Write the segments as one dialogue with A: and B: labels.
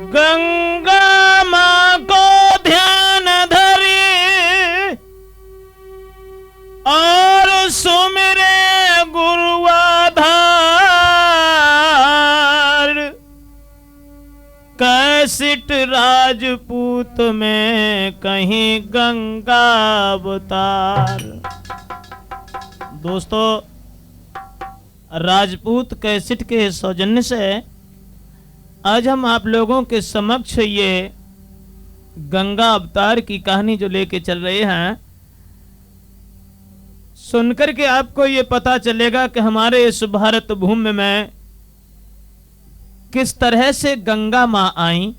A: गंगा माँ को ध्यान धरी और सुमिरे गुरुआधार। कैसिट राजपूत में कहीं गंगा अवतार। दोस्तों, राजपूत कैसेट के सौजन्य से आज हम आप लोगों के समक्ष ये गंगा अवतार की कहानी जो लेके चल रहे हैं, सुनकर के आपको ये पता चलेगा कि हमारे इस भारत भूमि में किस तरह से गंगा मां आई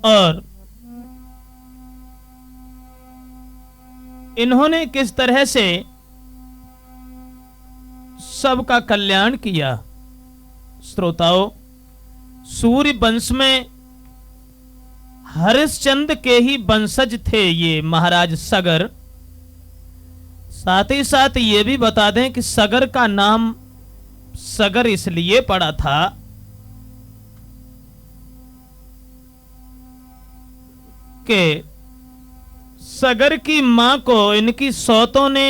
A: और इन्होंने किस तरह से सबका कल्याण किया। श्रोताओं, सूर्य वंश में हरिश्चंद्र के ही वंशज थे ये महाराज सगर। साथ ही साथ ये भी बता दें कि सगर का नाम सगर इसलिए पड़ा था कि सगर की मां को इनकी सौतों ने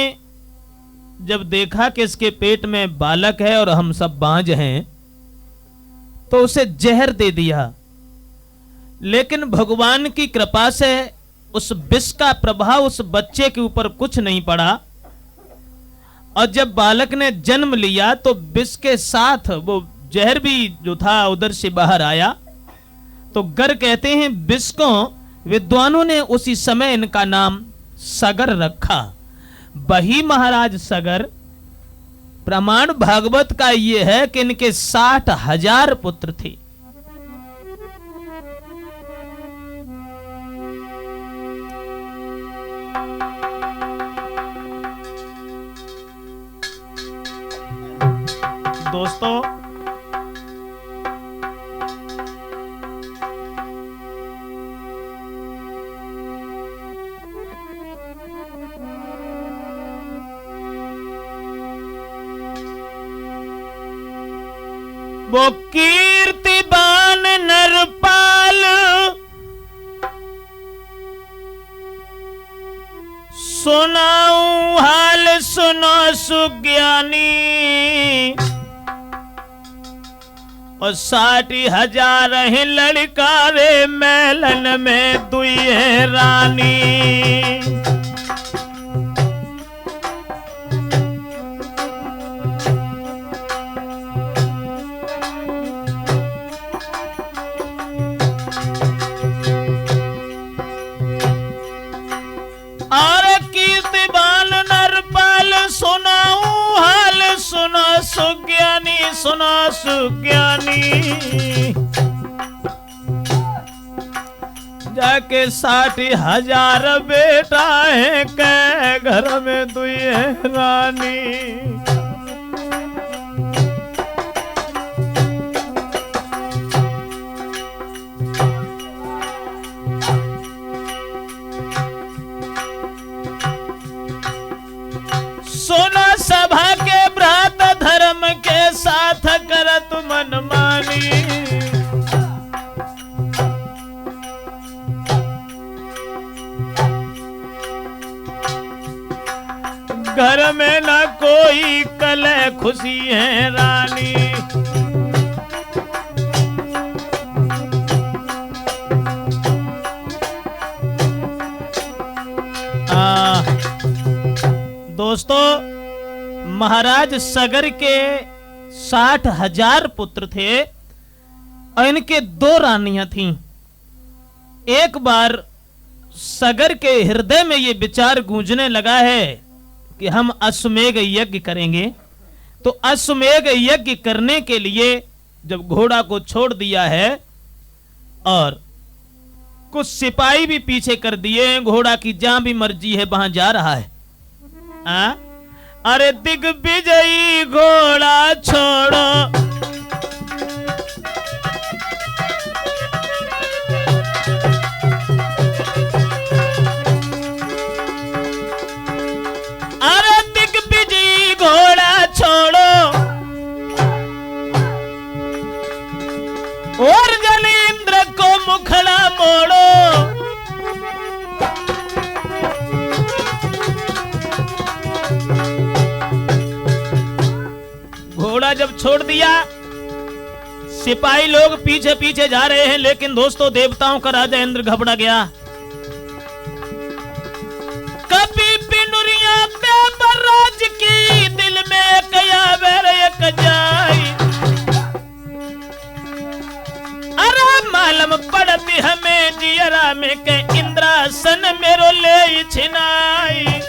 A: जब देखा कि इसके पेट में बालक है और हम सब बांझ हैं, तो उसे जहर दे दिया। लेकिन भगवान की कृपा से उस विष का प्रभाव उस बच्चे के ऊपर कुछ नहीं पड़ा और जब बालक ने जन्म लिया तो विष के साथ वो जहर भी जो था उधर से बाहर आया। तो गर कहते हैं विष को विद्वानों ने उसी समय इनका नाम सगर रखा। वही महाराज सगर। प्रमाण भागवत का ये है कि इनके 60,000 पुत्र थे। दोस्तों, वो कीर्तिबान नरपाल सुनाऊं हाल सुनो सुज्ञानी। और 60,000 है लड़कारे मेलन में दुई है रानी। सुना सुज्ञानी। जाके 60,000 बेटा है कै घर में दुई है रानी। सुना सभा के व्रत धर्म के साथ करत मनमानी। घर में न कोई कलह खुशी है रानी। दोस्तों, महाराज सगर के 60,000 पुत्र थे और इनके 2 रानियां थीं। एक बार सगर के हृदय में ये विचार गूंजने लगा है कि हम अश्वमेघ यज्ञ करेंगे। तो अश्वमेघ यज्ञ करने के लिए जब घोड़ा को छोड़ दिया है और कुछ सिपाही भी पीछे कर दिए हैं, घोड़ा की जहां भी मर्जी है वहां जा रहा है। अरे दिग्विजयी घोड़ा छोड़ो, अरे दिग्विजयी घोड़ा छोड़ो, घोड़ा जब छोड़ दिया, सिपाही लोग पीछे पीछे जा रहे हैं, लेकिन दोस्तों देवताओं का राजा इंद्र घबरा गया। कभी बिनुरिया देवराज की दिल में कया वेर एक जाई, अरे मालूम पड़ती हमें जियरा में के इंद्रासन मेरो ले छिनाई।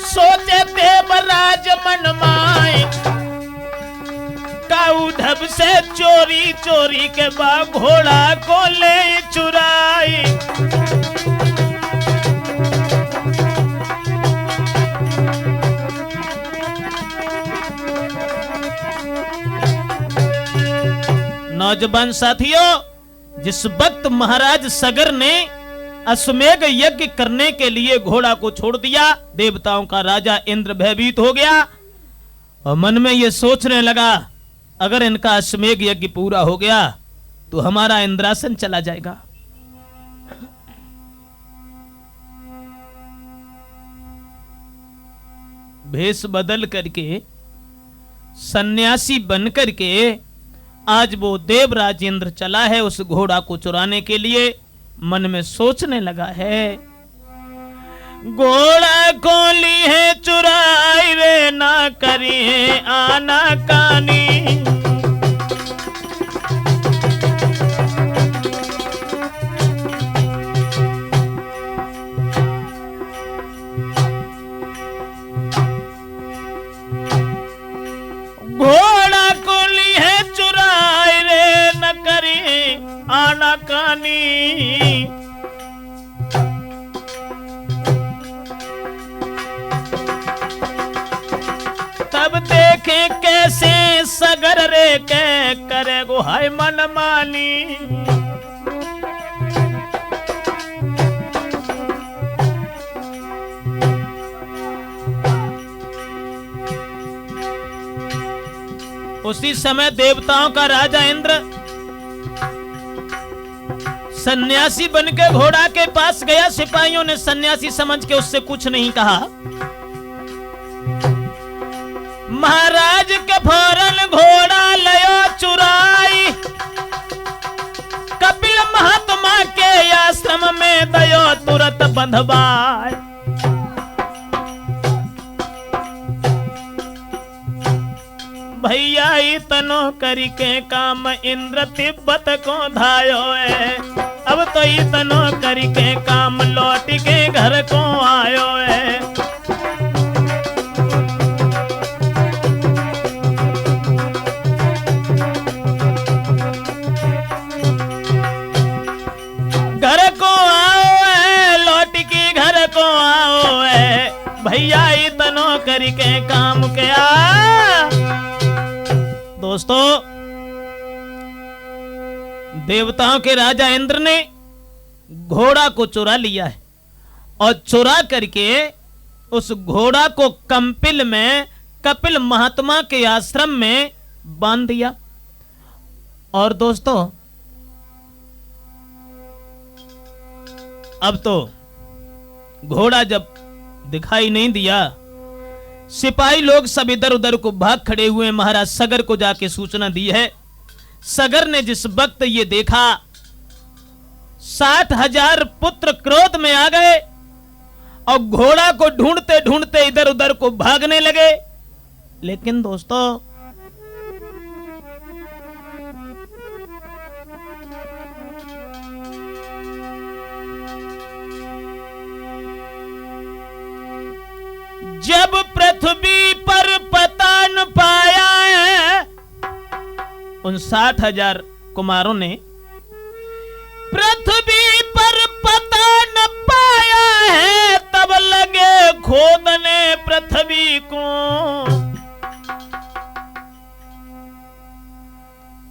A: सोचे देवराज मन माए, काऊ ढब से चोरी चोरी के बाद घोड़ा को ले चुराई। नौजवान साथियों, जिस वक्त महाराज सगर ने अश्वमेध यज्ञ करने के लिए घोड़ा को छोड़ दिया, देवताओं का राजा इंद्र भयभीत हो गया और मन में यह सोचने लगा, अगर इनका अश्वमेध यज्ञ पूरा हो गया तो हमारा इंद्रासन चला जाएगा। भेष बदल करके, सन्यासी बन करके आज वो देवराज इंद्र चला है उस घोड़ा को चुराने के लिए। मन में सोचने लगा है, घोड़ा को ली है चुराई रे, ना करी है आना कानी। घोड़ा को ली है चुराई रे, न करी आना कानी। तब देखे कैसे सगर रे के करे गो हाय मन मानी। उसी समय देवताओं का राजा इंद्र सन्यासी बनकर घोड़ा के पास गया। सिपाहियों ने सन्यासी समझ के उससे कुछ नहीं कहा। महाराज के फौरन घोड़ा लयो चुराई, कपिल महात्मा के आश्रम में दयो तुरंत बंधवाए। भैया इतनो करी के काम इंद्र तिब्बत को धायो है, अब तो इतनो करी के काम लौट के घर को आयो है। घर को आओ है, लौट के घर को आओ है, भैया इतनो करी के काम के आ। दोस्तों, देवताओं के राजा इंद्र ने घोड़ा को चुरा लिया है और चुरा करके उस घोड़ा को कंपिल में कपिल महात्मा के आश्रम में बांध दिया। और दोस्तों, अब तो घोड़ा जब दिखाई नहीं दिया, सिपाही लोग सब इधर उधर को भाग खड़े हुए। महाराज सगर को जाके सूचना दी है। सगर ने जिस वक्त ये देखा, 60,000 पुत्र क्रोध में आ गए और घोड़ा को ढूंढते ढूंढते इधर उधर को भागने लगे। लेकिन दोस्तों, जब पृथ्वी पर पता न पाया है, उन 60,000 कुमारों ने पृथ्वी पर पता न पाया है, तब लगे खोदने पृथ्वी को।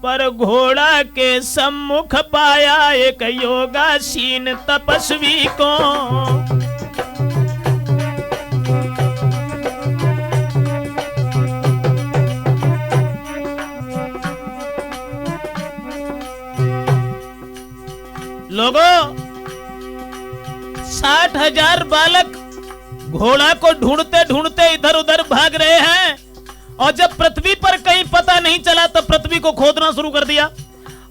A: पर घोड़ा के सम्मुख पाया एक योगासीन तपस्वी को। लोगों, 60,000 बालक घोड़ा को ढूंढते ढूंढते इधर उधर भाग रहे हैं, और जब पृथ्वी पर कहीं पता नहीं चला तो पृथ्वी को खोदना शुरू कर दिया।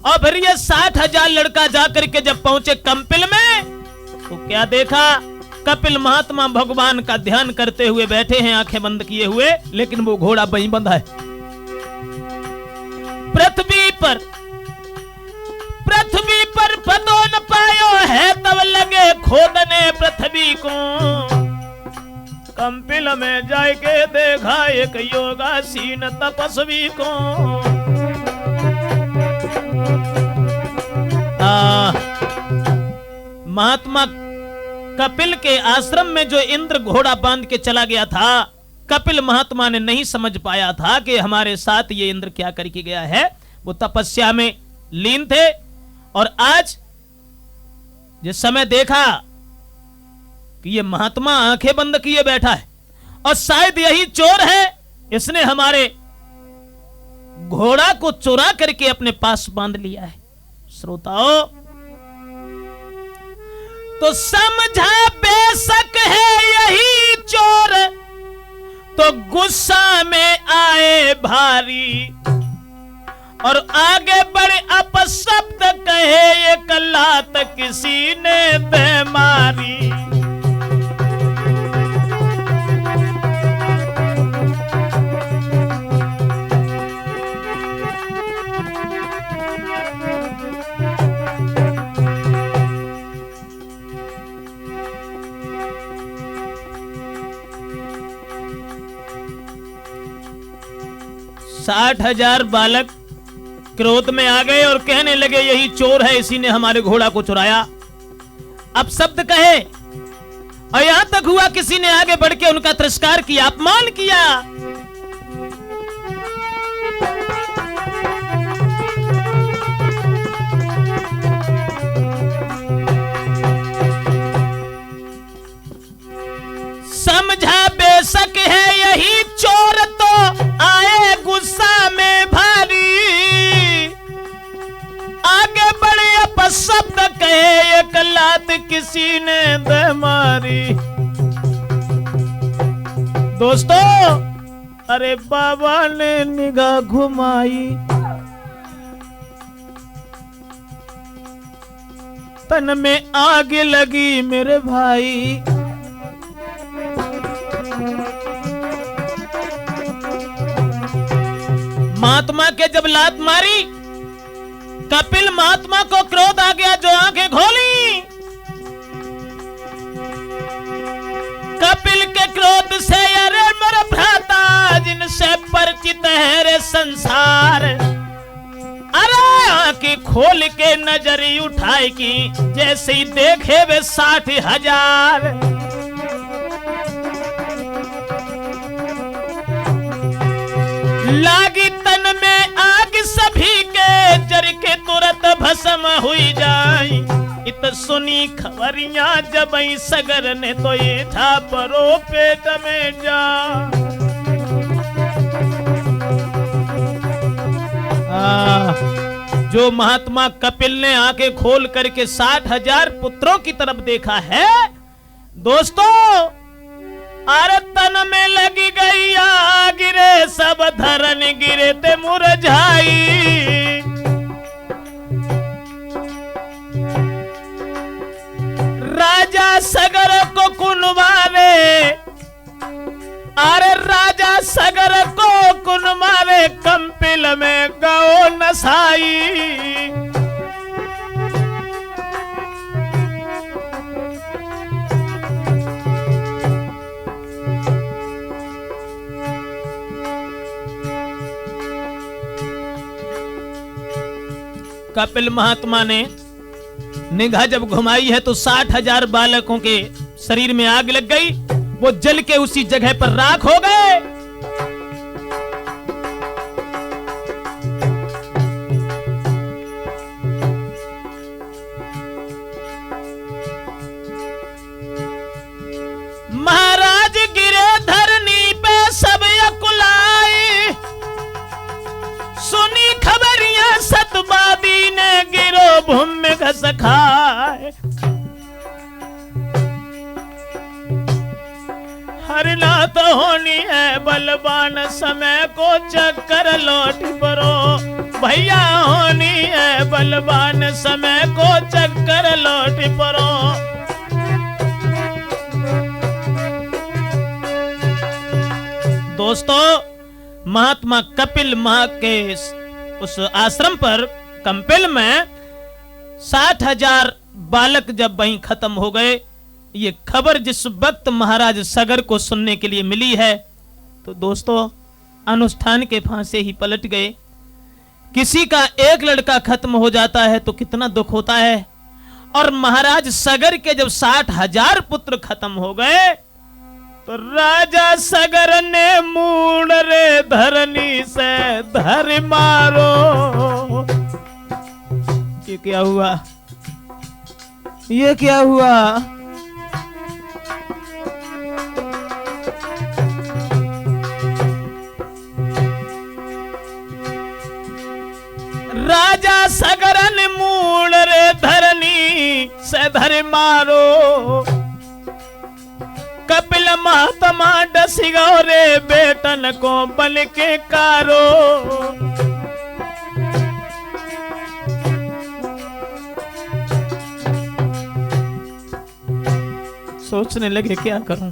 A: और फिर ये 60,000 लड़का जाकर के जब पहुंचे कंपिल में, तो क्या देखा? कपिल महात्मा भगवान का ध्यान करते हुए बैठे हैं, आंखें बंद किए हुए, लेकिन वो घोड़ा वहीं बंधा है। पृथ्वी पर पतो न पायो है, तब लगे खोदने पृथ्वी को। कंपिल में जाके देखा एक योगासीन तपस्वी को। महात्मा कपिल के आश्रम में जो इंद्र घोड़ा बांध के चला गया था, कपिल महात्मा ने नहीं समझ पाया था कि हमारे साथ ये इंद्र क्या करके गया है। वो तपस्या में लीन थे, और आज जिस समय देखा कि ये महात्मा आंखें बंद किए बैठा है, और शायद यही चोर है, इसने हमारे घोड़ा को चुरा करके अपने पास बांध लिया है। श्रोताओ, तो समझा बेशक है यही चोर, तो गुस्सा में आए भारी, और आगे बढ़े अपशब्द कहे ये कलात किसी ने बेमारी। साठ 60,000 बालक क्रोध में आ गए और कहने लगे यही चोर है, इसी ने हमारे घोड़ा को चुराया। अब शब्द कहे, और यहां तक हुआ किसी ने आगे बढ़ के उनका तिरस्कार किया, अपमान किया। समझा बेशक है यही चोर, तो आए गुस्सा में भारी, आगे बढ़े अपशब्द कहे एक लात किसी ने बेमारी। दोस्तों, अरे बाबा ने निगाह घुमाई, तन में आग लगी मेरे भाई। महात्मा के जब लात मारी, कपिल महात्मा को क्रोध आ गया, जो आंखें खोली। कपिल के क्रोध से अरे मेरे भ्राता जिनसे परिचित है रे संसार, अरे आंखें खोल के नजरी उठाई की, जैसे ही देखे वे 60,000। लागी तन में आग सभी के, जर के तुरंत भस्म हुई जाई। इत सुनी खबरियां जब सगर ने, तो ये था परो पेट में जा। जो महात्मा कपिल ने आंखें खोल करके 60,000 पुत्रों की तरफ देखा है, दोस्तों, अरे तन में लगी गई आग रे, सब धरन गिरे ते मुरझाई। राजा सगर को कुनवारे, अरे राजा सगर को कुनवारे, कंपिल में गौ नसाई। कपिल महात्मा ने निगाह जब घुमाई है तो 60,000 बालकों के शरीर में आग लग गई। वो जल के उसी जगह पर राख हो गए। महाराज गिरे धरनी पे सब अकुलाए, सुनी खबरियां सतबादी ने गिरो भूमि घस खाए। हरिनाथ होनी है बलवान समय को चक्कर लौट परो। भैया होनी है बलवान समय को चक्कर लौट परो। दोस्तों, महात्मा कपिल महा के उस आश्रम पर कंपिल में 60,000 बालक जब वहीं खत्म हो गए, ये खबर जिस वक्त महाराज सगर को सुनने के लिए मिली है तो दोस्तों अनुष्ठान के फांसे ही पलट गए। किसी का एक लड़का खत्म हो जाता है तो कितना दुख होता है, और महाराज सगर के जब 60,000 पुत्र खत्म हो गए तो राजा सगर ने मूड रे धरनी से धर मारो। ये क्या हुआ, ये क्या हुआ? राजा सगरन मूल रे धरनी से धर मारो। कपिल महात्मा डसी गौ रे बेटन को बल के कारो। सोचने लगे क्या करूं।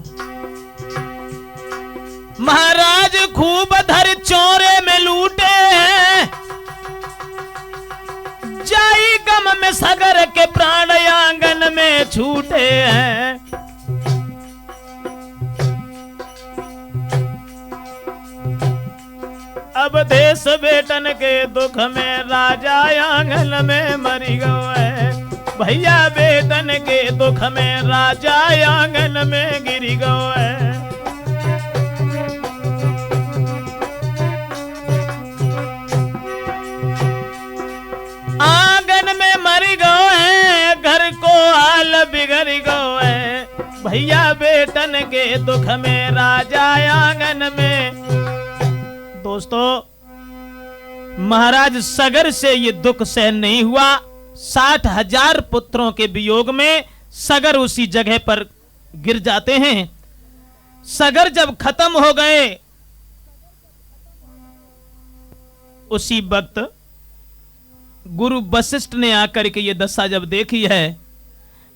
A: महाराज खूब धर चोरे में लूटे हैं, जाई गम में सगर के प्राण आंगन में छूटे हैं। अब देश बेटन के दुख में राजा आंगन में मरी गए। भैया बेटन के दुख में राजा आंगन में गिरी गए। आंगन में मर गए, घर को हाल बिगड़ गए। भैया बेटन के दुख में राजा आंगन में। दोस्तों, महाराज सगर से ये दुख सहन नहीं हुआ। 60,000 पुत्रों के वियोग में सगर उसी जगह पर गिर जाते हैं। सगर जब खत्म हो गए उसी वक्त गुरु वशिष्ठ ने आकर के ये दशा जब देखी है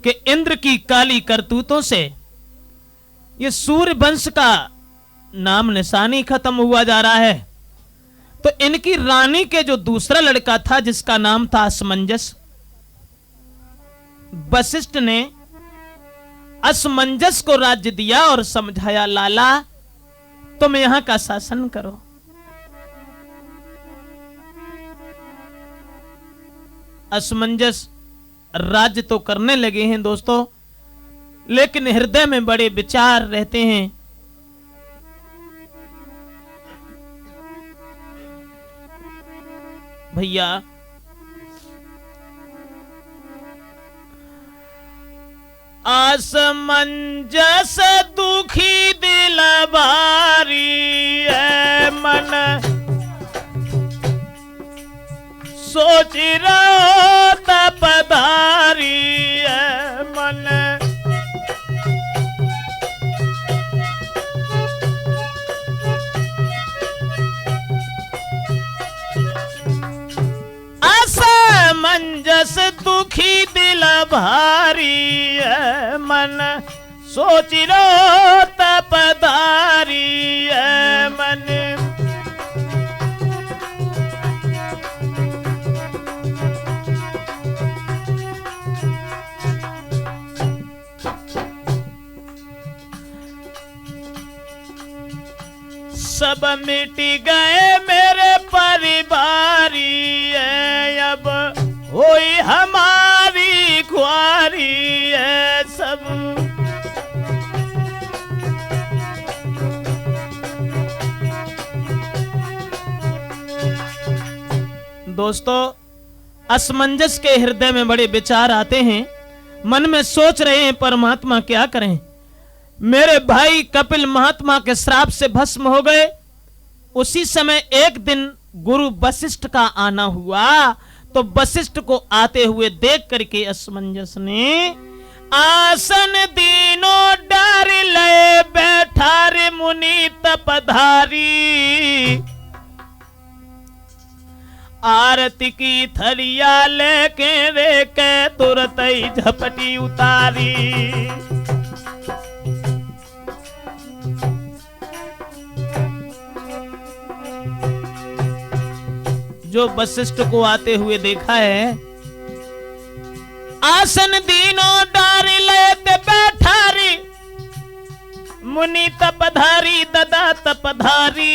A: कि इंद्र की काली करतूतों से ये सूर्य वंश का नाम निशानी खत्म हुआ जा रहा है, तो इनकी रानी के जो दूसरा लड़का था जिसका नाम था असमंजस, वशिष्ठ ने असमंजस को राज्य दिया और समझाया, लाला तुम यहां का शासन करो। असमंजस राज्य तो करने लगे हैं दोस्तों, लेकिन हृदय में बड़े विचार रहते हैं। भैया असमंजस दुखी दिल भारी है मन, सोच रहो तपधारी है मन। असमंजस दुखी दिल भारी है मन, सोच रहो तपधारी है मन। सब मिट गए मेरे परिवारी है, अब होई हमारी ख्वारी है सब। दोस्तों, असमंजस के हृदय में बड़े विचार आते हैं, मन में सोच रहे हैं परमात्मा क्या करें। मेरे भाई कपिल महात्मा के श्राप से भस्म हो गए। उसी समय एक दिन गुरु वशिष्ठ का आना हुआ तो वशिष्ठ को आते हुए देख करके असमंजस ने आसन दीनो डार लय बैठा रे मुनि तपधारी। आरती की थरिया लेके रे के तुरत ही झपटी उतारी। जो वशिष्ठ को आते हुए देखा है, आसन दीनो डार लेते बैठारी मुनि तपधारी ददा तपधारी।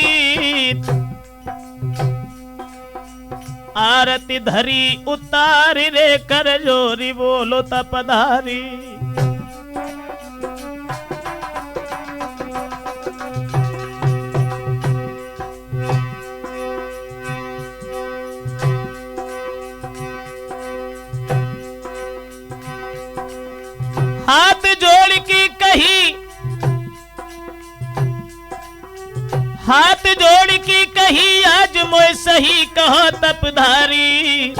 A: आरती धरी उतारी रे कर जोरी बोलो तपधारी। हाथ जोड़ की कही, हाथ जोड़ की कही आज मोय सही कहो तपधारी।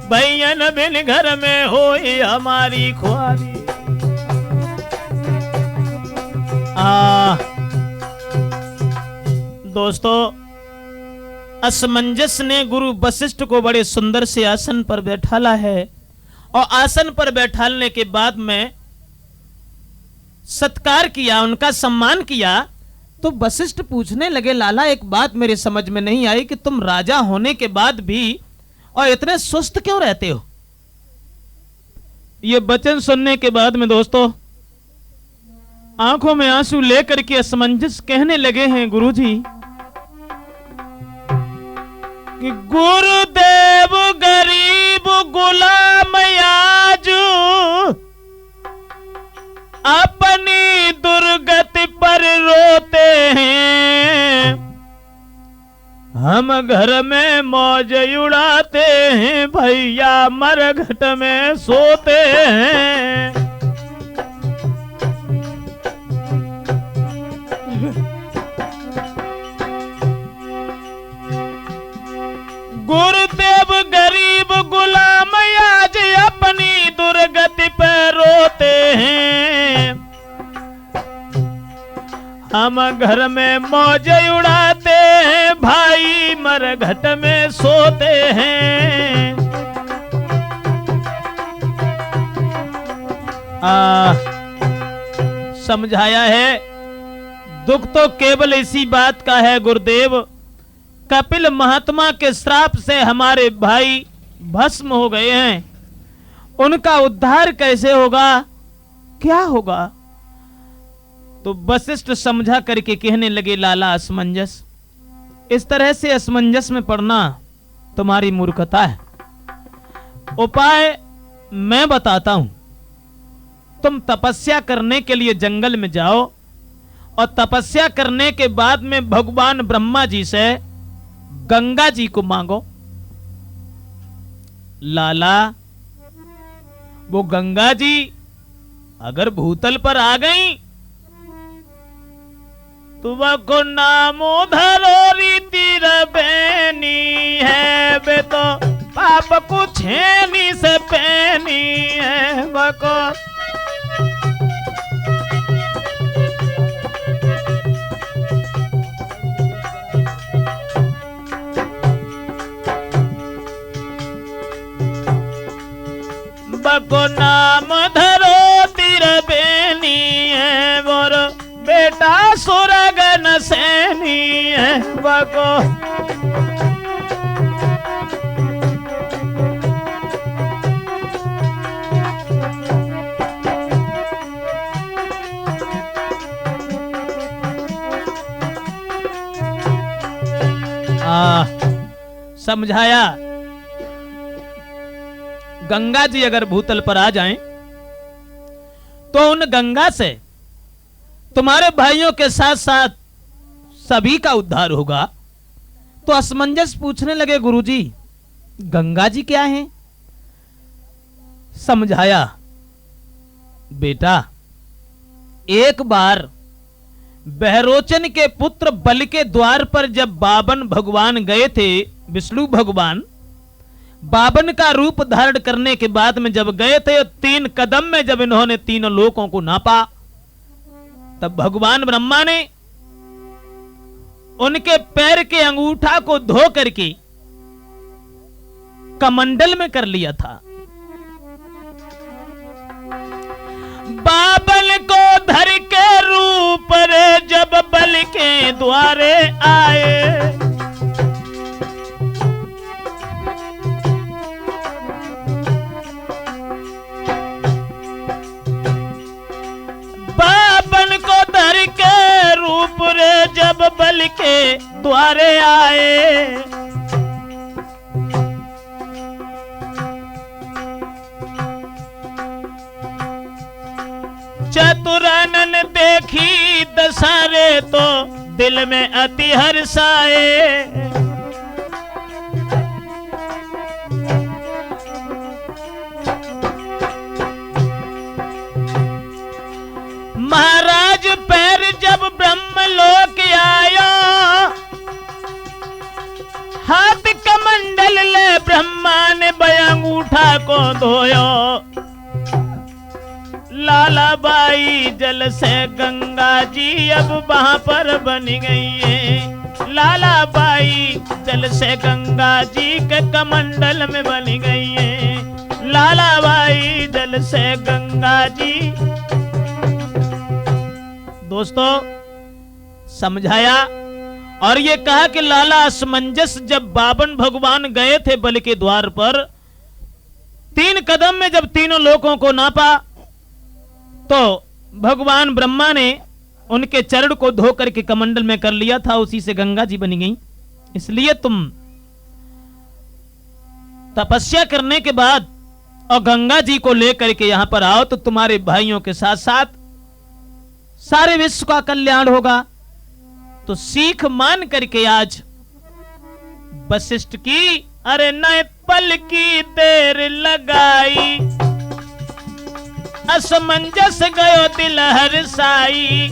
A: भैयन बिन घर में होए हमारी खुआरी। दोस्तों, असमंजस ने गुरु वशिष्ठ को बड़े सुंदर से आसन पर बैठाला है और आसन पर बैठालने के बाद में सत्कार किया, उनका सम्मान किया। तो वशिष्ठ पूछने लगे, लाला एक बात मेरे समझ में नहीं आई कि तुम राजा होने के बाद भी और इतने सुस्त क्यों रहते हो। ये वचन सुनने के बाद में दोस्तों आंखों में आंसू लेकर के असमंजस कहने लगे हैं, गुरुजी कि गुरुदेव गरीब गुलाम आजू अपनी दुर्गति पर रोते हैं। हम घर में मौज उड़ाते हैं, भैया मरघट में सोते हैं। गुरुदेव गरीब गुलाम आज अपनी दुर्गति पर रोते हैं। हम घर में मौज उड़ाते हैं, भाई मरघट में सोते हैं। समझाया है, दुख तो केवल इसी बात का है गुरुदेव, कपिल महात्मा के श्राप से हमारे भाई भस्म हो गए हैं, उनका उद्धार कैसे होगा, क्या होगा। तो वशिष्ठ समझा करके कहने लगे, लाला असमंजस, इस तरह से असमंजस में पड़ना तुम्हारी मूर्खता है। उपाय मैं बताता हूं, तुम तपस्या करने के लिए जंगल में जाओ और तपस्या करने के बाद में भगवान ब्रह्मा जी से गंगा जी को मांगो। लाला, वो गंगा जी अगर भूतल पर आ गई तुमको नामो धरो रीति रबेनी है, बे तो पाप को छेनी से पेनी है बको। बको नाम धरो तिर बेनी है, मोर बेटा सुरगन सैनी है बको। समझाया, गंगा जी अगर भूतल पर आ जाएं तो उन गंगा से तुम्हारे भाइयों के साथ साथ सभी का उद्धार होगा। तो असमंजस पूछने लगे, गुरुजी गंगा जी क्या हैं? समझाया, बेटा एक बार बहरोचन के पुत्र बलि के द्वार पर जब बावन भगवान गए थे, विष्णु भगवान बावन का रूप धारण करने के बाद में जब गए थे, 3 कदम में जब इन्होंने तीनों लोकों को नापा, तब भगवान ब्रह्मा ने उनके पैर के अंगूठा को धो करके कमंडल में कर लिया था। बाबल को धर के रूप रे जब बल के द्वारे आए, बाबल को धर के रूप रे जब बल के द्वारे आए, चतुरानन देखी दशहरे तो दिल में अति हर्षाए। महाराज पैर जब ब्रह्मलोक आया, हाथ कमंडल ले ब्रह्मा ने अंगूठा को धोयो, लाला बाई जल से गंगा जी अब वहां पर बन गई है। लाला बाई जल से गंगा जी के कमंडल में बन गई है। लाला बाई जल से गंगा जी। दोस्तों समझाया और ये कहा कि लाला असमंजस जब बावन भगवान गए थे बलि के द्वार पर, 3 कदम में जब तीनों लोकों को नापा, तो भगवान ब्रह्मा ने उनके चरण को धो करके कमंडल में कर लिया था, उसी से गंगा जी बनी गई। इसलिए तुम तपस्या करने के बाद और गंगा जी को लेकर के यहां पर आओ तो तुम्हारे भाइयों के साथ साथ सारे विश्व का कल्याण होगा। तो सीख मान करके आज वशिष्ठ की अरे न पल की देर लगाई, असमंजस गयो दिल हर्षाई।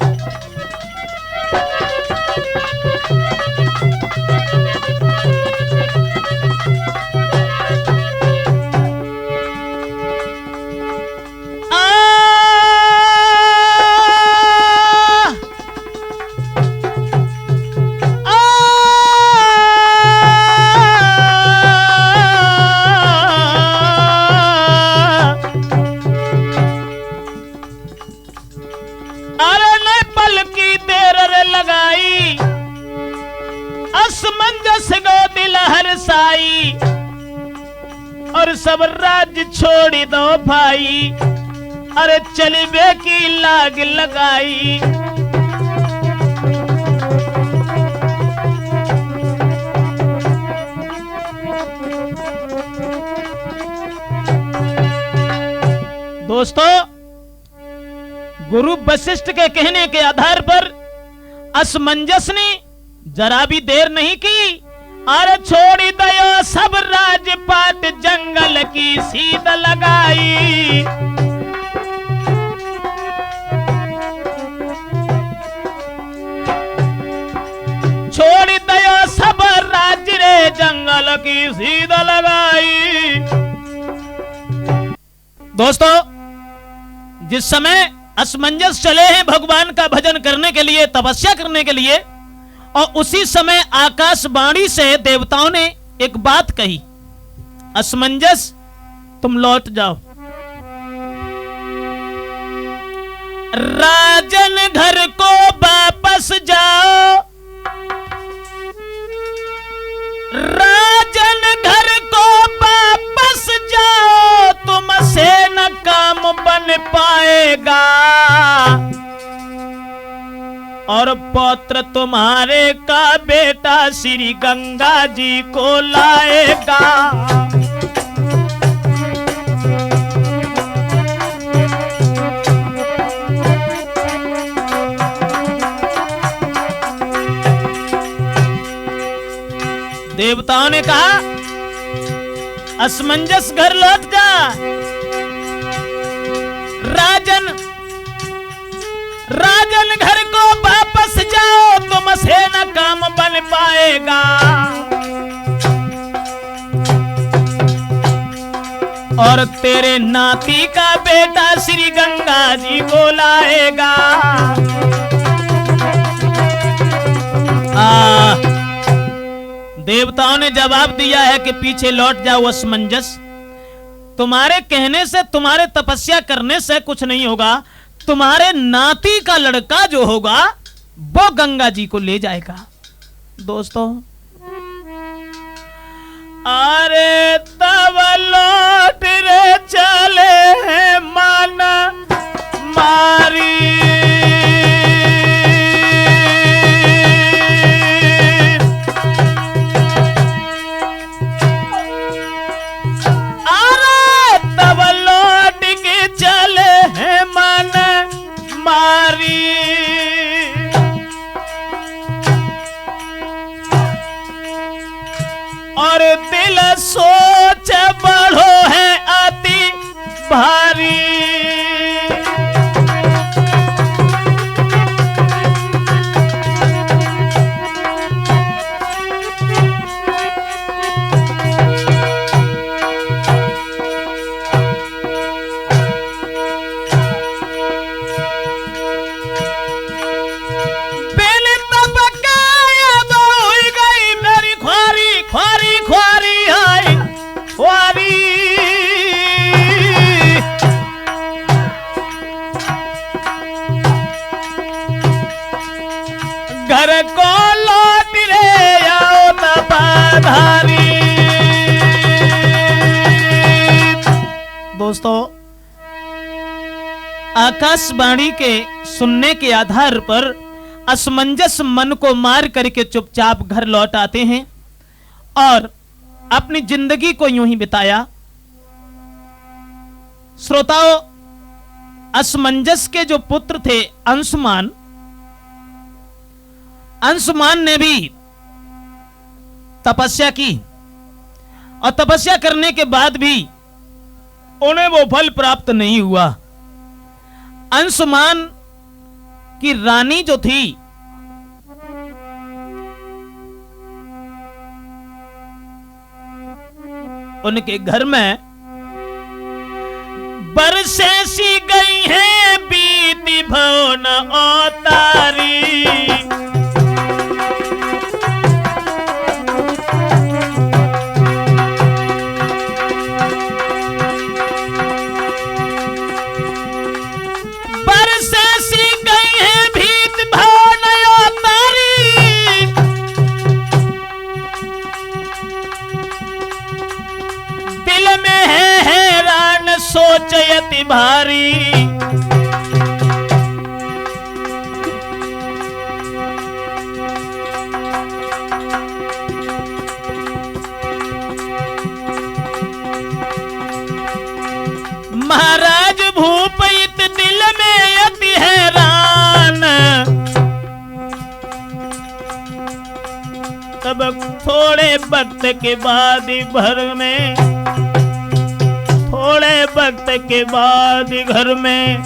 A: असमंजस गो दिल हर्षाई और सब राज्य छोड़ दो भाई, अरे चलिबे की लाग लगाई। दोस्तों गुरु वशिष्ठ के कहने के आधार पर असमंजस ने जरा भी देर नहीं की, अरे छोड़ी दयो सब राजपाट जंगल की सीध लगाई। छोड़ी दयो सब राज्य रे जंगल की सीध लगाई। दोस्तों जिस समय असमंजस चले हैं भगवान का भजन करने के लिए, तपस्या करने के लिए, और उसी समय आकाशवाणी से देवताओं ने एक बात कही, असमंजस तुम लौट जाओ, राजन घर को वापस जाओ, राजन घर को वापस जाओ, तुमसे न काम बन पाएगा और पौत्र तुम्हारे का बेटा श्री गंगा जी को लाएगा। देवताओं ने कहा असमंजस घर लौट जा, राजन घर को वापस से न काम बन पाएगा। और तेरे नाती का बेटा श्री गंगा जी को लाएगा। देवताओं ने जवाब दिया है कि पीछे लौट जाओ असमंजस, तुम्हारे कहने से, तुम्हारे तपस्या करने से कुछ नहीं होगा। तुम्हारे नाती का लड़का जो होगा वो गंगा जी को ले जाएगा। दोस्तों, अरे तब लौट रे चले हैं मन मारी। अरे तब लौट के चले हैं मन मारी। और दिल सोच बढ़ो है अति भारी। घर को लौट रे आओ तपाधारी। दोस्तों, आकाशवाणी के सुनने के आधार पर असमंजस मन को मार करके चुपचाप घर लौट आते हैं और अपनी जिंदगी को यूं ही बिताया। श्रोताओं, असमंजस के जो पुत्र थे अंशुमान, अंशुमान ने भी तपस्या की और तपस्या करने के बाद भी उन्हें वो फल प्राप्त नहीं हुआ। अंशुमान की रानी जो थी उनके घर में बरसे सी गई है बीती भवन अवतारी। सोचयति भारी। महाराज भूप इत दिल में अति हैरान। तब थोड़े वक्त के बाद भर में, थोड़े वक्त के बाद घर में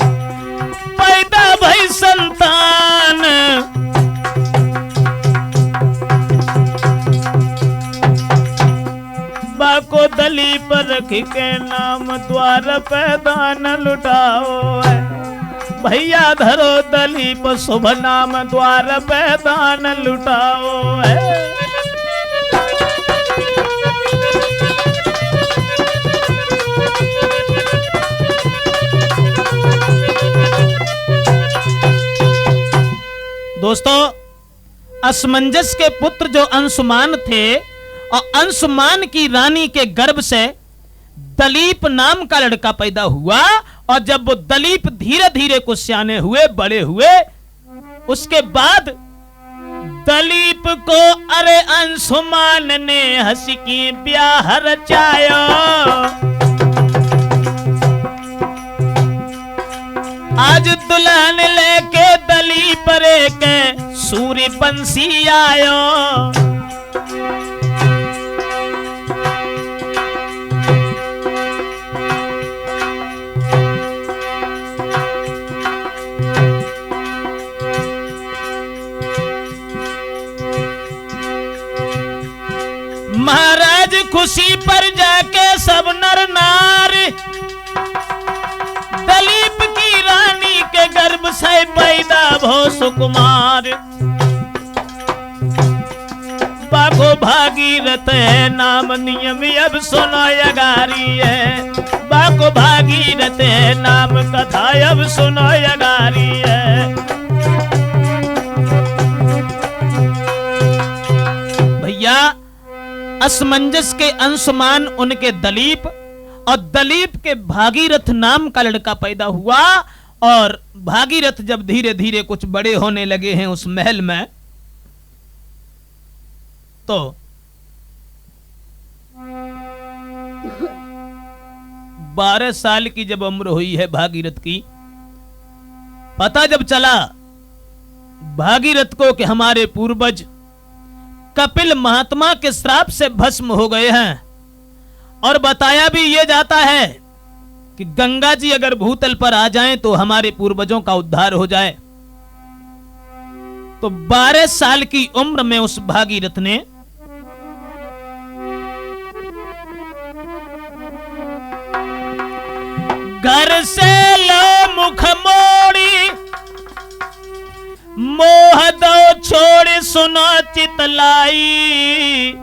A: पैदा भई संतान। बाको दलीप रख के नाम द्वार पे दान लुटाओ। भैया धरो दलीप शुभ नाम द्वार पे दान लुटाओ। दोस्तों, असमंजस के पुत्र जो अंशुमान थे और अंशुमान की रानी के गर्भ से दलीप नाम का लड़का पैदा हुआ। और जब वो दलीप धीरे धीरे कुछ सियाने हुए, बड़े हुए, उसके बाद दलीप को अरे अंशुमान ने हंस की ब्याह रचाया। आज दुल्हन लेके दलीप रे के सूर्य बंसी आयो। आज खुशी पर जाके सब नर नारी दलीप की रानी के गर्भ से पैदा भो सुकुमार। बाको भागीरथ है नाम नियम अब सुनो यगारी है। बाको भागीरथ है नाम कथा अब सुनो यगारी है। भैया असमंजस के अंशमान उनके दलीप और दलीप के भागीरथ नाम का लड़का पैदा हुआ। और भागीरथ जब धीरे धीरे कुछ बड़े होने लगे हैं उस महल में, तो 12 साल की जब उम्र हुई है भागीरथ की, पता जब चला भागीरथ को कि हमारे पूर्वज कपिल महात्मा के श्राप से भस्म हो गए हैं, और बताया भी ये जाता है कि गंगा जी अगर भूतल पर आ जाएं तो हमारे पूर्वजों का उद्धार हो जाए। तो 12 साल की उम्र में उस भागीरथ ने घर से लो मुख मोड़ी मोह दो छोड़ सुनो चितलाई।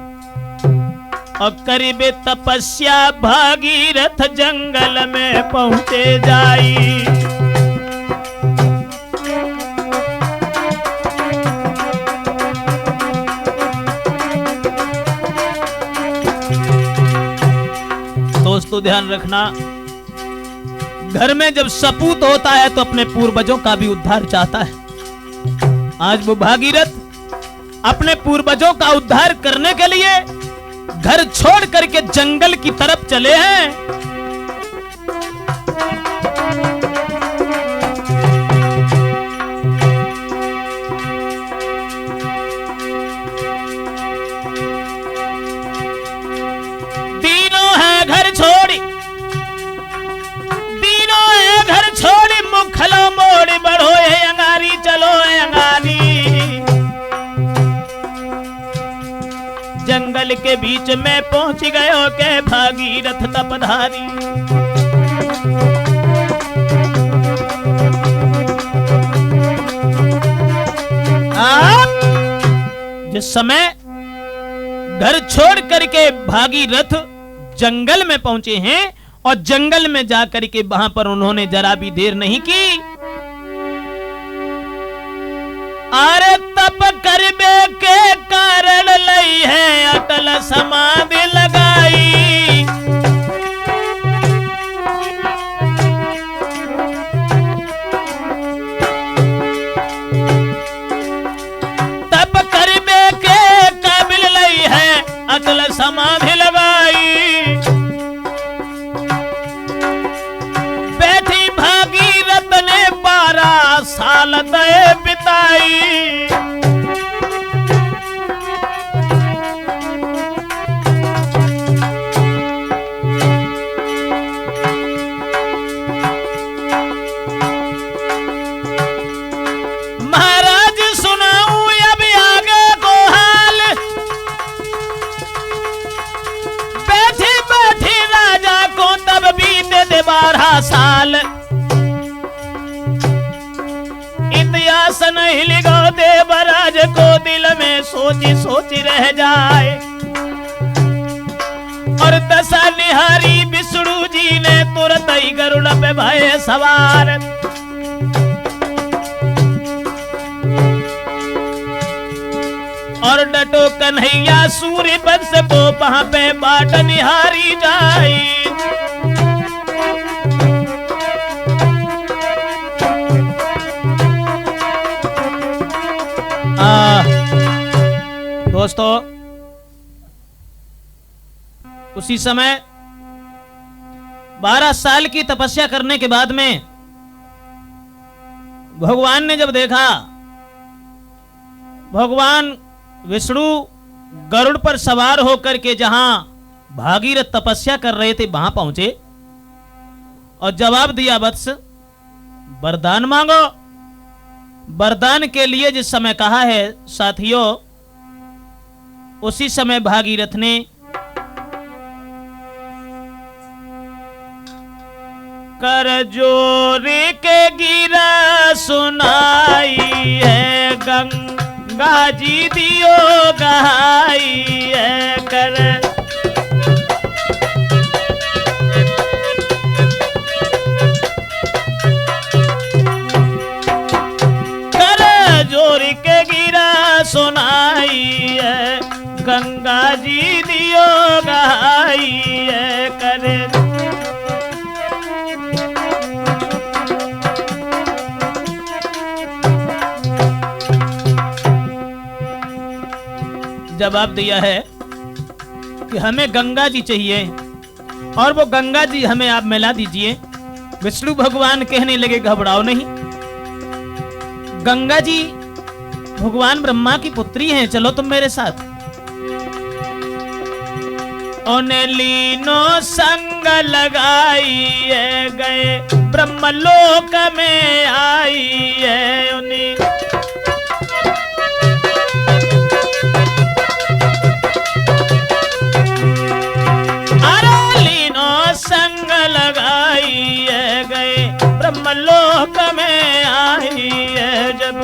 A: और करीबे तपस्या भागीरथ जंगल में पहुंचे जाई। दोस्तों ध्यान रखना, घर में जब सपूत होता है तो अपने पूर्वजों का भी उद्धार चाहता है। आज वो भागीरथ अपने पूर्वजों का उद्धार करने के लिए घर छोड़ करके जंगल की तरफ चले हैं। तीनों है घर छोड़ी, तीनों है घर छोड़ी, मुखलो मोड़ी बढ़ो है अंगारी, चलो है अंगारी। जंगल के बीच में पहुंच गयो के भागीरथ तपधारी। जिस समय घर छोड़ करके भागीरथ जंगल में पहुंचे हैं और जंगल में जाकर के वहां पर उन्होंने जरा भी देर नहीं की। अरे तप करबे के कारण लई है अटल समाधि लगाई। तप करबे के काबिल लई है अटल समाधि लगाई। बैठी भागीरथ ने 12 साल दए बिताई। महाराज सुनाऊं अब आगे को हाल, बैठी बैठी राजा को तब बीते 12 साल। इतिहास नहीं लिखो देवराज को दिल में सोची सोची रह जाए। और दशा निहारी विष्णु जी ने तुरंत ही गरुड़ पे भय सवार। और डटो कन्हैया सूर्य वंश को वहां पे बाट निहारी जाए। दोस्तों उसी समय 12 साल की तपस्या करने के बाद में भगवान ने जब देखा, भगवान विष्णु गरुड़ पर सवार होकर के जहां भागीरथ तपस्या कर रहे थे वहां पहुंचे और जवाब दिया, वत्स वरदान मांगो। वरदान के लिए जिस समय कहा है साथियों, उसी समय भागीरथ ने कर जोर के गिरा सुनाई है, गंगा जी दियो गहाई है। कर जोर के गिरा सुनाई है, गंगा जी दियो गहाई है। करे जवाब दिया है कि हमें गंगा जी चाहिए और वो गंगा जी हमें आप मिला दीजिए। विष्णु भगवान कहने लगे घबराओ नहीं, गंगा जी भगवान ब्रह्मा की पुत्री हैं, चलो तुम मेरे साथ। उन्हें लीनो संग लगाई है, गए ब्रह्मलोक में आई है। उन्हें अरे लीनो संग लगाई है, गए ब्रह्मलोक में आई है। जब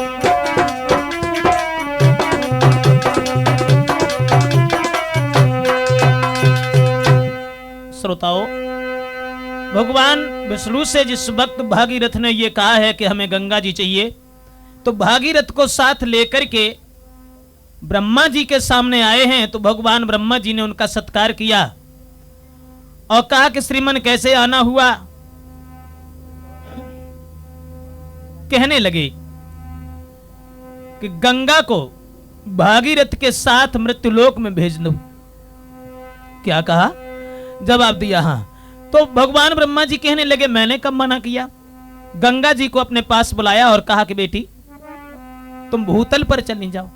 A: श्रोताओं, भगवान विष्णु से जिस वक्त भागीरथ ने यह कहा है कि हमें गंगा जी चाहिए, तो भागीरथ को साथ लेकर के ब्रह्मा जी के सामने आए हैं। तो भगवान ब्रह्मा जी ने उनका सत्कार किया और कहा कि श्रीमन कैसे आना हुआ। कहने लगे कि गंगा को भागीरथ के साथ मृत्युलोक में भेज दो। क्या कहा? जवाब दिया हाँ। तो भगवान ब्रह्मा जी कहने लगे मैंने कब मना किया। गंगा जी को अपने पास बुलाया और कहा कि बेटी तुम भूतल पर चली जाओ।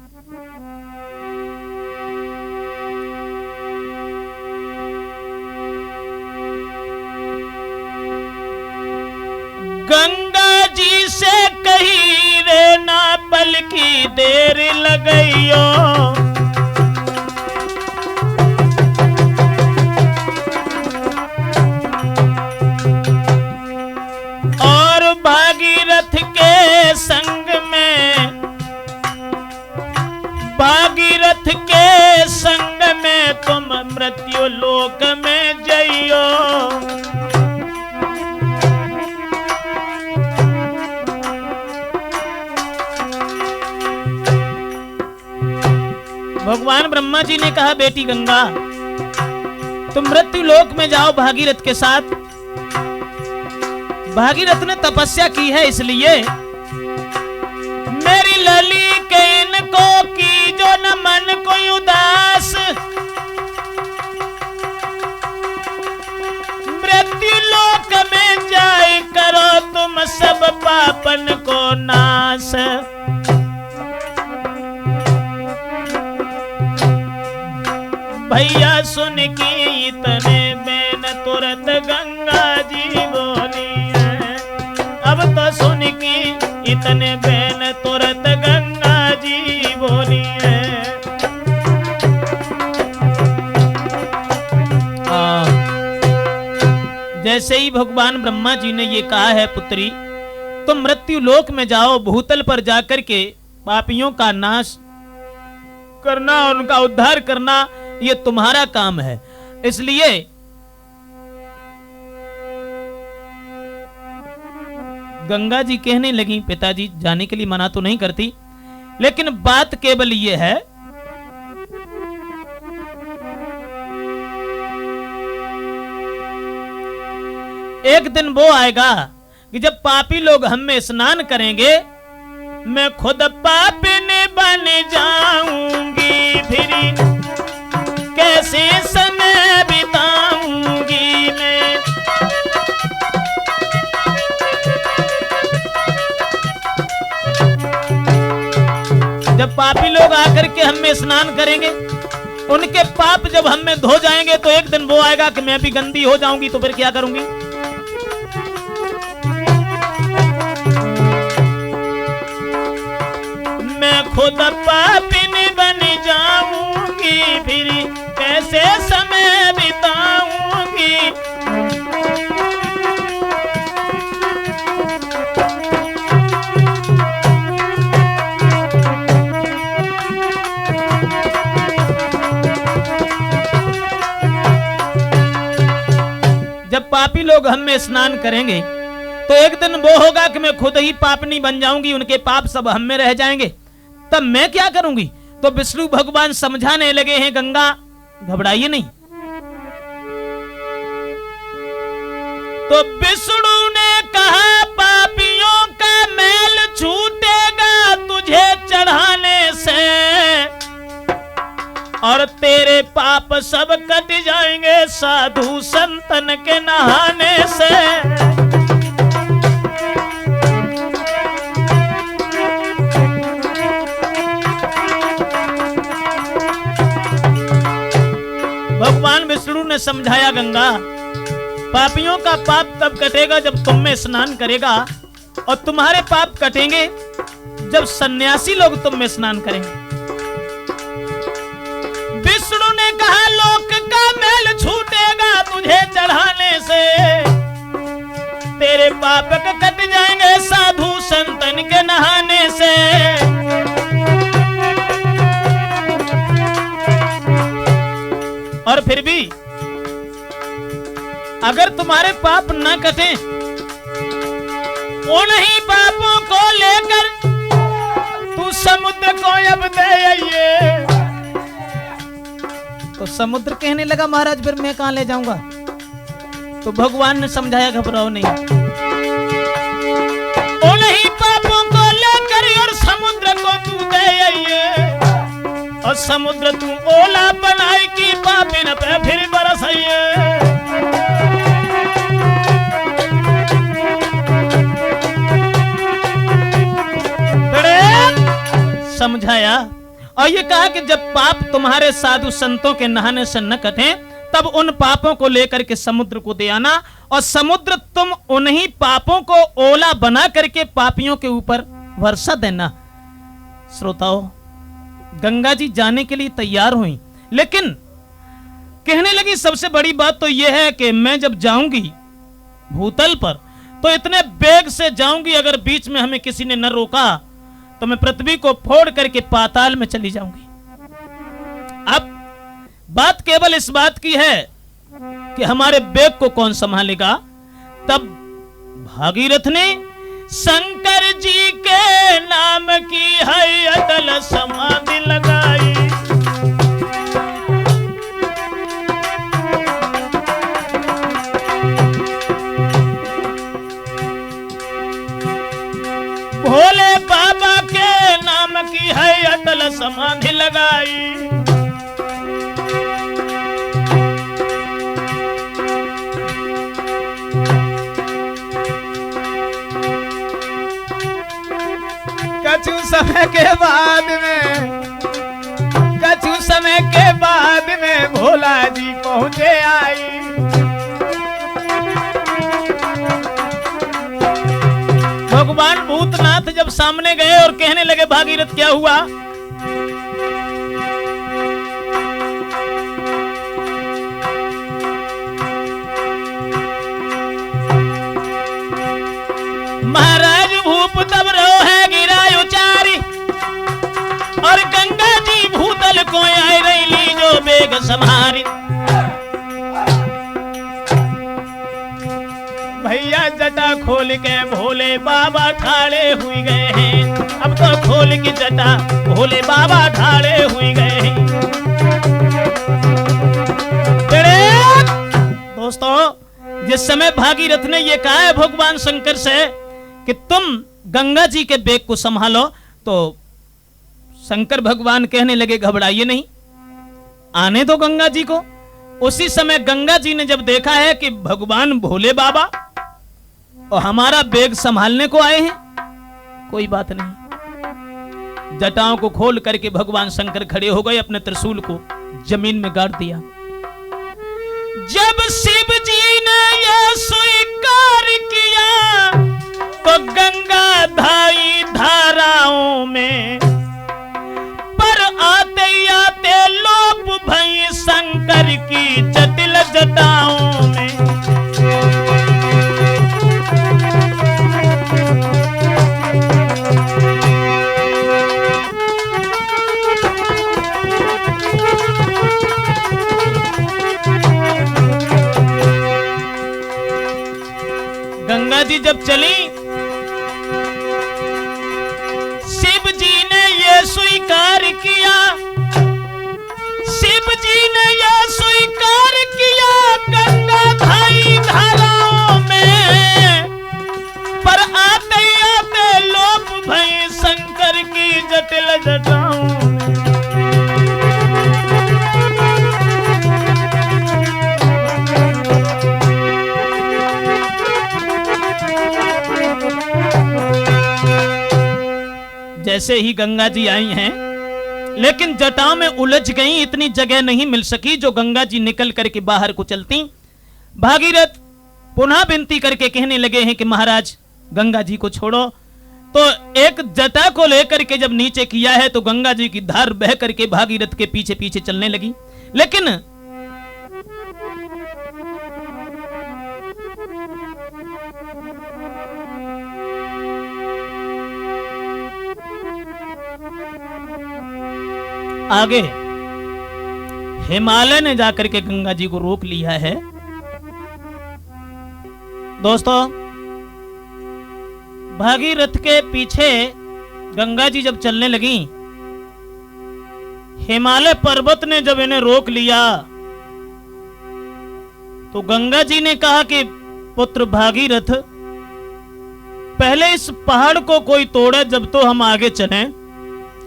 A: गंगा जी से कही रे ना पल की देर लगइयो, और भागीरथ के संग में, भागीरथ के संग में तुम मृत्यु लोक में जइयो। भगवान ब्रह्मा जी ने कहा बेटी गंगा तुम मृत्यु लोक में जाओ भागीरथ के साथ। भागीरथ ने तपस्या की है इसलिए मेरी लली के इनको की जो न मन को उदास, मृत्यु लोक में जाए करो तुम सब पापन को नाश। भैया सुन की इतने बेन तुरंत गंगा जी बोली है। अब तो सुन की इतने बेन तुरंत गंगा जी बोली है। जैसे ही भगवान ब्रह्मा जी ने ये कहा है पुत्री तुम मृत्यु लोक में जाओ, भूतल पर जाकर के पापियों का नाश करना, उनका उद्धार करना ये तुम्हारा काम है। इसलिए गंगा जी कहने लगी पिताजी जाने के लिए मना तो नहीं करती, लेकिन बात केवल ये है एक दिन वो आएगा कि जब पापी लोग हम में स्नान करेंगे मैं खुद पापिन बन जाऊंगी, फिर कैसे समय बिताऊंगी मैं। जब पापी लोग आकर के हम में स्नान करेंगे, उनके पाप जब हम में धो जाएंगे तो एक दिन वो आएगा कि मैं भी गंदी हो जाऊंगी, तो फिर क्या करूंगी। मैं खुद पापिन बन जाऊंगी, फिर कैसे समय बिताऊंगी। पापी लोग हम में स्नान करेंगे तो एक दिन वो होगा कि मैं खुद ही पापनी बन जाऊंगी, उनके पाप सब हम में रह जाएंगे, तब मैं क्या करूंगी। तो विष्णु भगवान समझाने लगे हैं, गंगा घबराइए नहीं। तो विष्णु ने कहा पापियों का मैल छूटेगा तुझे चढ़ाने से, और तेरे पाप सब कट जाएंगे साधु संतन के नहाने से। भगवान विष्णु ने समझाया, गंगा पापियों का पाप तब कटेगा जब तुम में स्नान करेगा, और तुम्हारे पाप कटेंगे जब सन्यासी लोग तुम में स्नान करेंगे। विष्णु ने कहा लोक का मैल छूटेगा तुझे चढ़ाने से, तेरे पाप कट जाएंगे साधु संतन के नहाने से। और फिर भी अगर तुम्हारे पाप न कटे, उन्हीं पापों को लेकर तू समुद्र को अब दे आइए। तो समुद्र कहने लगा, महाराज फिर मैं कहां ले जाऊंगा। तो भगवान ने समझाया, घबराओ नहीं, उन्हीं पापों को लेकर और समुद्र को तू दे आइए, और समुद्र तू ओला बनाई की पापिन पे फिर बरसाइए। समझाया और ये कहा कि जब पाप तुम्हारे साधु संतों के नहाने से न कटे, तब उन पापों को लेकर के समुद्र को दे आना, और समुद्र तुम उन्हीं पापों को ओला बना करके पापियों के ऊपर वर्षा देना। श्रोताओं, गंगा जी जाने के लिए तैयार हुई, लेकिन कहने लगी सबसे बड़ी बात तो यह है कि मैं जब जाऊंगी भूतल पर तो इतने वेग से जाऊंगी, अगर बीच में हमें किसी ने न रोका तो मैं पृथ्वी को फोड़ करके पाताल में चली जाऊंगी। अब बात केवल इस बात की है कि हमारे वेग को कौन संभालेगा। तब भागीरथ ने शंकर जी के नाम की है अटल समाधि लगाई, भोले बाबा के नाम की है अटल समाधि लगाई। कछु समय के बाद में भोला जी पहुंचे आई। भगवान भूतनाथ जब सामने गए और कहने लगे, भागीरथ क्या हुआ। महाराज भूप तब रो है गिरा उचारी, और गंगा जी भूतल को आई रही ली जो बेग संहारी। भैया जटा खोल के भोले बाबा ठाड़े हुई गए हैं, अब तो खोल की जटा भोले बाबा ठाड़े हुई गए हैं। दोस्तों, जिस समय भागीरथ ने ये कहा है भगवान शंकर से कि तुम गंगा जी के बेग को संभालो, तो शंकर भगवान कहने लगे, घबराइए नहीं, आने दो गंगा जी को। उसी समय गंगा जी ने जब देखा है कि भगवान भोले बाबा और हमारा बेग संभालने को आए हैं, कोई बात नहीं, जटाओं को खोल करके भगवान शंकर खड़े हो गए, अपने त्रिशूल को जमीन में गाड़ दिया। जब शिव जी ने यह स्वीकार किया तो गंगा धाई धाराओं में, पर आते आते लोप भई शंकर की जटिल जटाओं में। जी जब चली, शिव जी ने ये स्वीकार किया, शिव जी ने ये स्वीकार किया गंगा धाई धाराओं में, पर आते आते लोप भई शंकर की जटिल जटाओं में। जैसे ही गंगा जी आई हैं, लेकिन जटाओं में उलझ गई, इतनी जगह नहीं मिल सकी जो गंगा जी निकल करके बाहर को चलती। भागीरथ पुनः विनती करके कहने लगे हैं कि महाराज गंगा जी को छोड़ो। तो एक जटा को लेकर के जब नीचे किया है तो गंगा जी की धार बह करके भागीरथ के पीछे पीछे चलने लगी। लेकिन आगे हिमालय ने जाकर के गंगा जी को रोक लिया है। दोस्तों, भागीरथ के पीछे गंगा जी जब चलने लगी, हिमालय पर्वत ने जब इन्हें रोक लिया तो गंगा जी ने कहा कि पुत्र भागीरथ, पहले इस पहाड़ को कोई तोड़े जब तो हम आगे चलें,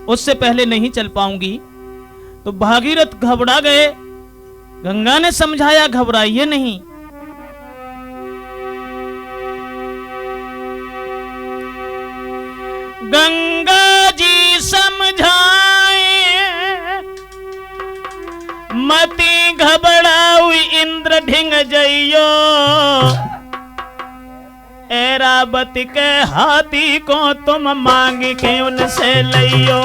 A: उससे पहले नहीं चल पाऊंगी। तो भागीरथ घबरा गए। गंगा ने समझाया घबराइए नहीं, गंगा जी समझाए मती घबराऊ इंद्र ढिंग जइयो, ऐरावत के हाथी को तुम मांग के उनसे लइयो।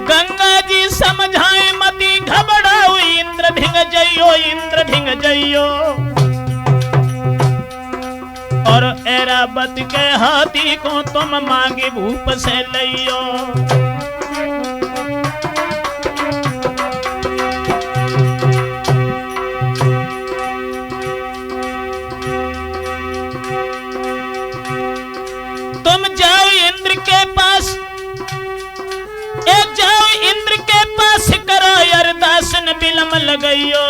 A: गंगा जी समझाए मती घबराऊ इंद्र ढिंग जइयो, इंद्र ढिंग जइयो, और ऐरावत के हाथी को तुम मांगे भूप से लइयो। तुम जाओ इंद्र के पास, जाओ इंद्र के पास करो अरदास न बिलम लगइयो।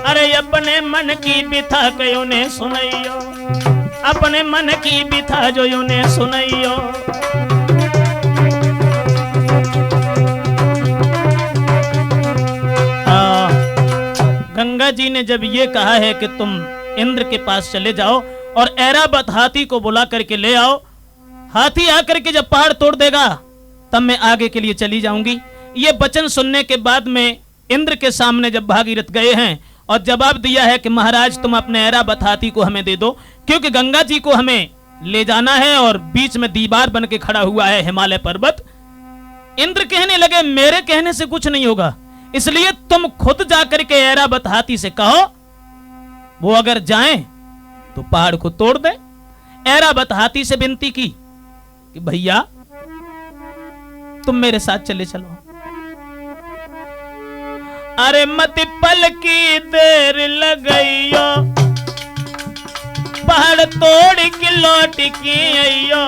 A: अरे अपने मन की बिथा कयो ने सुनइयो, अपने मन की बिथा जो ने सुनइयो। गंगा जी ने जब ये कहा है कि तुम इंद्र के पास चले जाओ और ऐरावत हाथी को बुला करके ले आओ, हाथी आकर के जब पहाड़ तोड़ देगा तब मैं आगे के लिए चली जाऊंगी। ये वचन सुनने के बाद में इंद्र के सामने जब भागीरथ गए हैं और जवाब दिया है कि महाराज तुम अपने ऐरावत हाथी को हमें दे दो, क्योंकि गंगा जी को हमें ले जाना है और बीच में दीवार बन के खड़ा हुआ है हिमालय पर्वत। इंद्र कहने लगे मेरे कहने से कुछ नहीं होगा, इसलिए तुम खुद जाकर के ऐरावत हाथी से कहो, वो अगर जाएं तो पहाड़ को तोड़ दे। ऐरावत हाथी से विनती की कि भैया तुम मेरे साथ चले चलो। अरे मत पल की देर लगइयो, पहाड़ तोड़ के लौट के अइयो।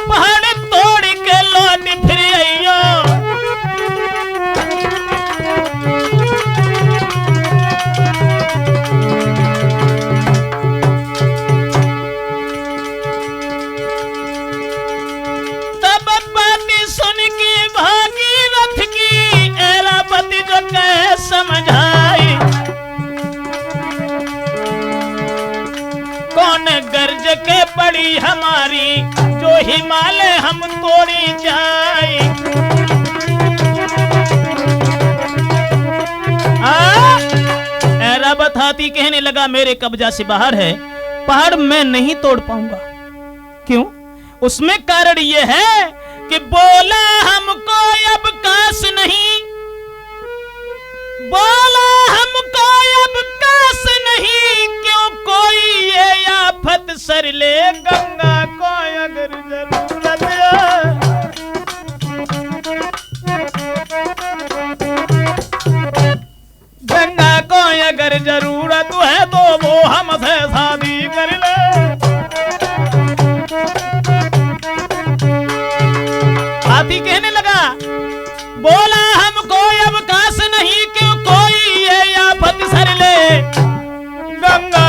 A: पहाड़ तोड़ के लौट फिर अइयो। कौन गर्ज के पड़ी हमारी, जो हिमालय हम तोड़ी जाए। ऐरावत हाथी कहने लगा मेरे कब्जा से बाहर है, पहाड़ मैं नहीं तोड़ पाऊंगा। क्यों? उसमें कारण यह है कि बोला हमको अब काश नहीं, बोला हमको अब काश नहीं, क्यों कोई ये आफत सर ले, गंगा को अगर जरूरत है। गंगा को अगर जरूरत है तो वो हमसे शादी कर ले। हाथी कहने लगा बोला हमको अब काश नहीं, क्यों कोई ये आफत सर ले, गंगा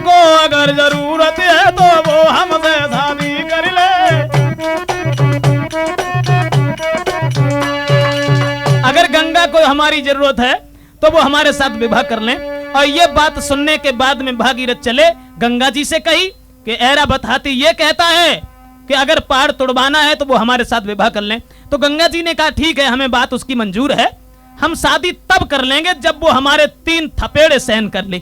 A: को अगर जरूरत है तो वो हमसे शादी कर ले। अगर गंगा को हमारी जरूरत है तो वो हमारे साथ विवाह कर लें। और ये बात सुनने के बाद में भागीरथ चले गंगा जी से कही कि ऐरावत हाथी ये कहता है कि अगर पहाड़ तोड़वाना है तो वो हमारे साथ विवाह कर लें। तो गंगा जी ने कहा ठीक है, हमें बात उसकी मंजूर है, हम शादी तब कर लेंगे जब वो हमारे 3 थपेड़े सहन कर ले।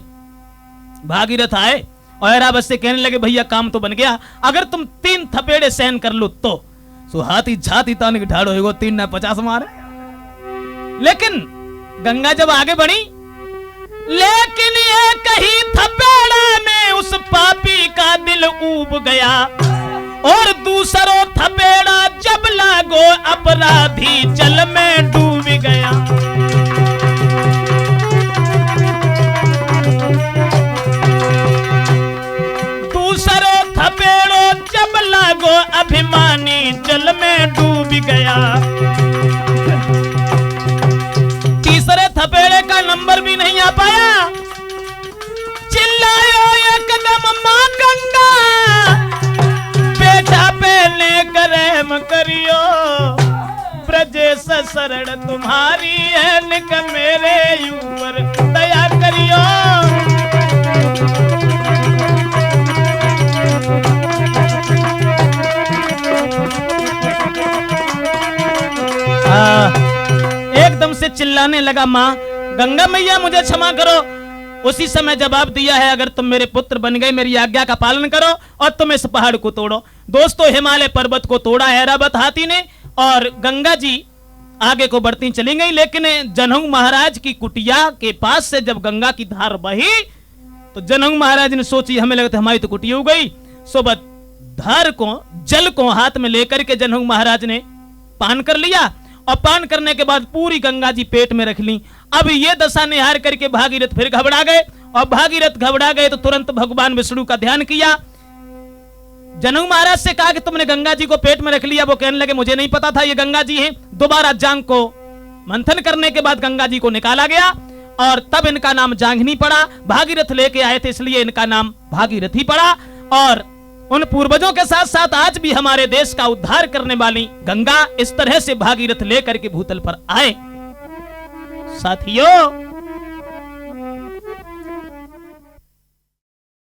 A: भागीरथ आए और ऐरावत से कहने लगे भैया काम तो बन गया, अगर तुम 3 थपेड़े सहन कर लो तो। सो हाथी छाती तान के ठाड़ो होगा 3 ना 50 मारे। लेकिन गंगा जब आगे बढ़ी, लेकिन ये कही थपेड़ा में उस पापी का दिल ऊब गया, और दूसरों थपेड़ा जब लागो अपराधी जल में डूब गया। दूसरों थपेड़ों जब लागो अभिमानी जल में डूब गया। तीसरे थपेड़े का नंबर भी नहीं आ पाया, चिल्लायो एकदम मां गंगा, बेटा पहले करम करियो, ब्रजेश शरण तुम्हारी है, निक मेरे ऊपर दया करियो। एकदम से चिल्लाने लगा मां गंगा मैया मुझे क्षमा करो। उसी समय जवाब दिया है अगर तुम मेरे पुत्र बन गए मेरी आज्ञा का पालन करो और तुम इस पहाड़ को तोड़ो। दोस्तों हिमालय पर्वत को तोड़ा ऐरावत हाथी ने और गंगा जी आगे को बढ़ती चली गई। लेकिन जनहंग महाराज की कुटिया के पास से जब गंगा की धार बही तो जनहंग महाराज ने सोची हमें लगा हमारी तो कुटिया हो गई। सोबत धार को जल को हाथ में लेकर के जनहंग महाराज ने पान कर लिया और पान करने के बाद पूरी गंगा जी पेट में रख ली। अब ये दशा निहार करके भागीरथ फिर घबरा गए और भागीरथ घबरा गए तो तुरंत भगवान विष्णु का ध्यान किया। जनहंग महाराज से कहा कि तुमने गंगा जी को पेट में रख लिया। वो कहने लगे मुझे नहीं पता था ये गंगा जी हैं। दोबारा जांग को मंथन करने के बाद गंगा जी को निकाला गया और तब इनका नाम जांघनी पड़ा। भागीरथ लेके आए थे इसलिए इनका नाम भागीरथी पड़ा। और उन पूर्वजों के साथ साथ आज भी हमारे देश का उद्धार करने वाली गंगा इस तरह से भागीरथ लेकर के भूतल पर आए। साथियों